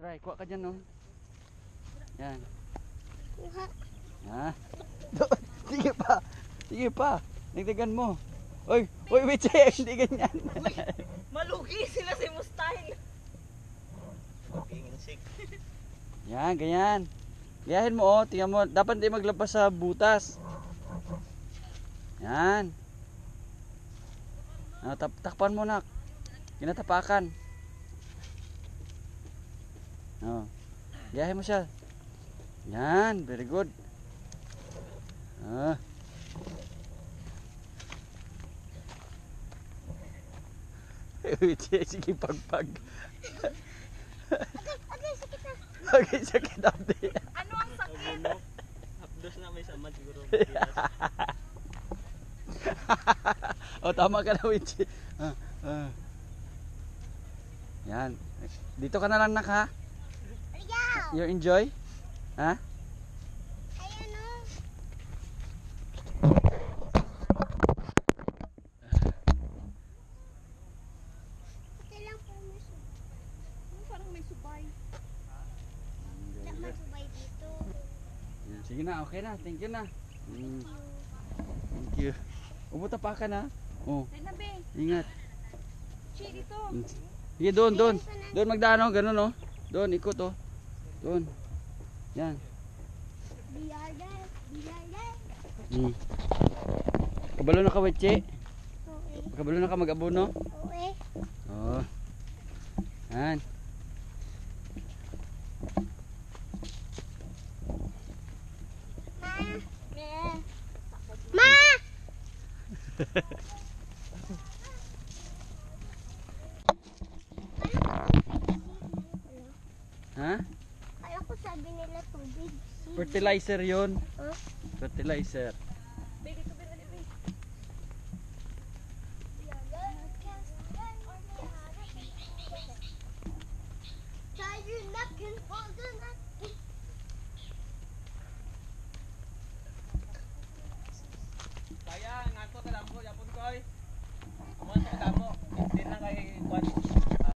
Try, kuha ka dyan, no? Yan. Kuha. Ha? Sige pa. Sige pa. Nagdagan mo. Oy, wait, check. Hindi ganyan. Malugi sila si Mustang. Yan, ganyan. Gayahin mo, oh. Tingnan mo. Dapat hindi maglabas sa butas. Yan. Takpan mo, nak. Kinatapakan. Oh. Gayahin mo siya. Yan, very good. Ah. Sige, pagpag. Okay, sakit na. Okay, sakit update. Ano ang sakit? Hapdos na may samad siguro. O, tama ka na, Wichi. Yan. Dito ka na lang, nak, ha? Ayaw. You enjoy? Ha? Ayan o. Ito lang po may subay. Parang may subay. Wala may subay dito. Yan, sige na, okay na. Thank you na. Thank you. Umuta pa ka na. Oh, Ay nabe. ingat. Chi dito. Sige, doon, doon. Doon magdano, ganun, oh. Doon, ikot, oh. Doon. Yan. Biyagan. Biyagan. Kabalo na ka, Wichi. Okay. Kabalo na ka mag-abono. Okay. Oh. Yan. Ma! Ma! Ha? Kala ko sabi nila tubig. Fertilizer yun. Huh? Fertilizer. Be dito be dali be. Kaya, nga ko, kadamo, yapon ko ay. Mga sa kadamo, hindi na kay Kwan.